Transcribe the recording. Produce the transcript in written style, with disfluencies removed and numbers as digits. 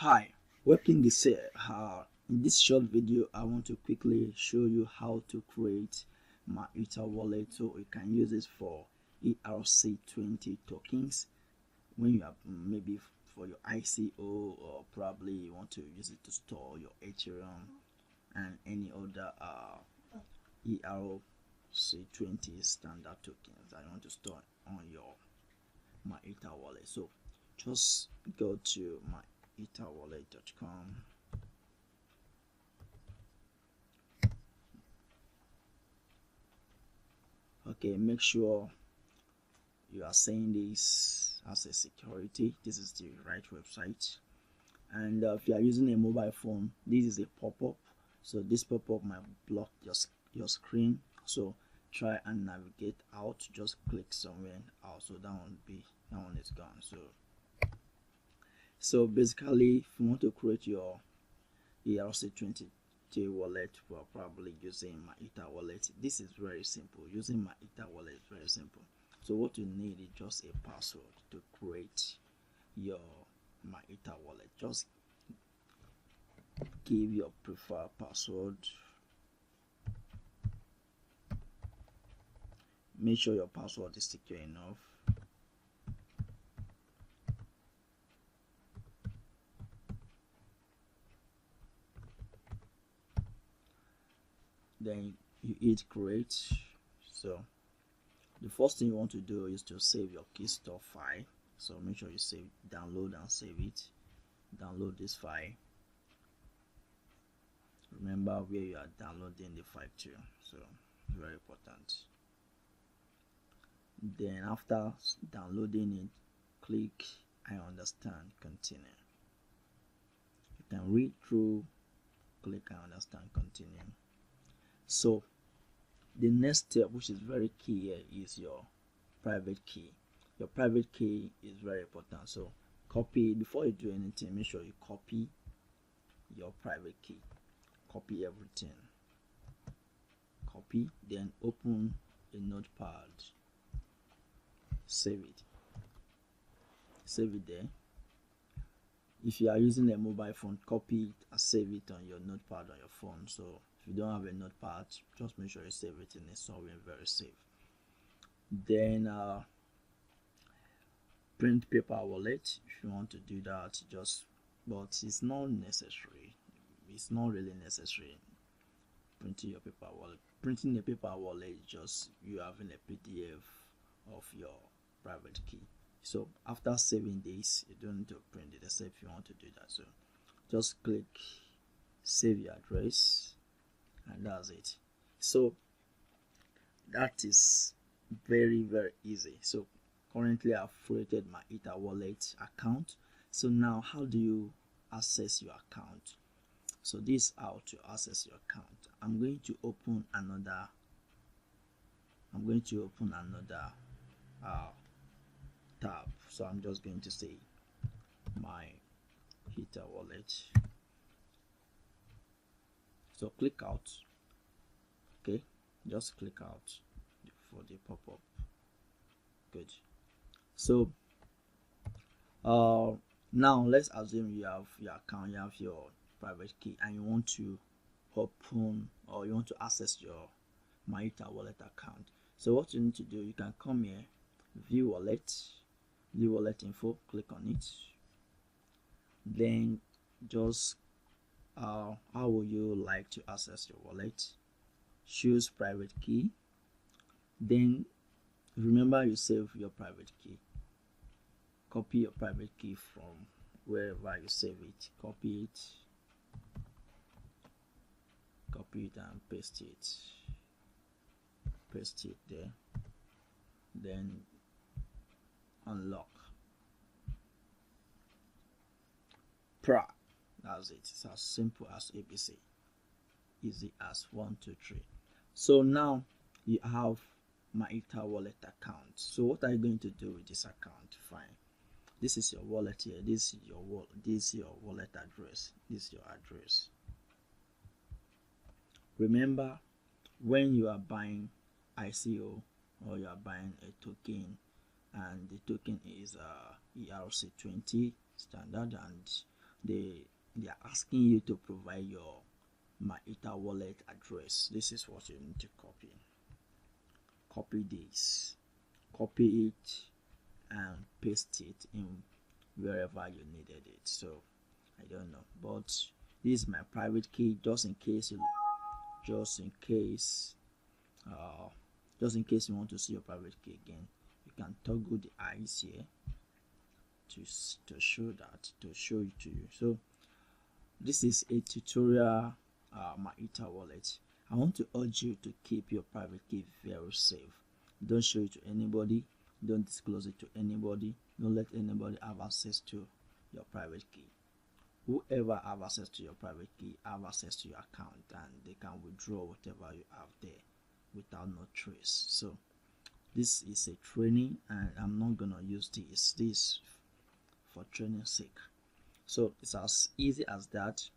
Hi, welcome this in this short video I want to quickly show you how to create MyEtherWallet so you can use this for ERC20 tokens when you have maybe for your ICO, or probably you want to use it to store your Ethereum and any other ERC20 standard tokens that you want to store on your MyEtherWallet. So just go to MyEtherWallet.com. Okay, make sure you are saying this as a security. This is the right website. And if you are using a mobile phone, this is a pop-up. So this pop-up might block your screen. So try and navigate out. Just click somewhere out. So that one is gone. So basically, if you want to create your ERC20 wallet, we're probably using MyEtherWallet. This is very simple. Using MyEtherWallet is very simple. So what you need is just a password to create your MyEtherWallet. Just give your preferred password. Make sure your password is secure enough. Then you hit create. So the first thing you want to do is to save your key store file. So make sure you download and save it. Download this file. Remember where you are downloading the file to. So very important. Then after downloading it, click I understand, continue. You can read through, click I understand, continue. So the next step, which is very key here, is your private key. Your private key is very important. So copy, before you do anything, make sure you copy your private key. Copy everything. Copy, then open a notepad. Save it. Save it there. If you are using a mobile phone, copy it and save it on your notepad on your phone. So if you don't have a notepad, just make sure you save it in somewhere very safe. Then print paper wallet. If you want to do that, but it's not necessary. It's not really necessary printing your paper wallet. Printing a paper wallet is just you having a PDF of your private key. So after saving this, you don't need to print it except if you want to do that. So just click save your address, and that's it. So that is very easy. So currently I've created my MyEtherWallet account. So now how do you access your account? So this is how to access your account. I'm going to open another tab. So I'm just going to say MyEtherWallet. So click out. Okay, just click out for the pop-up. Good. So now let's assume you have your account, you have your private key, and you want to open or you want to access your MyEtherWallet account. So what you need to do, you can come here, view wallet info, click on it. Then just how would you like to access your wallet? Choose private key. Then remember you save your private key. Copy your private key from wherever you save it. Copy it and paste it there. Then unlock. That's it. It's as simple as ABC. Easy as 1, 2, 3. So now you have MyEtherWallet account. So what are you going to do with this account? Fine. This is your wallet here. This is your wallet. This is your wallet address. This is your address. Remember, when you are buying ICO or you are buying a token, and the token is ERC20 standard, and they are asking you to provide your MyEtherWallet address. This is what you need to copy this, copy it and paste it in wherever you needed it. So I don't know, but this is my private key, just in case you want to see your private key again. You can toggle the eyes here to show it to you. So this is a tutorial MyEtherWallet. I want to urge you to keep your private key very safe. Don't show it to anybody, don't disclose it to anybody, don't let anybody have access to your private key. Whoever have access to your private key have access to your account, and they can withdraw whatever you have there without no trace. So this is a training, and I'm not gonna use this for training sake. So it's as easy as that.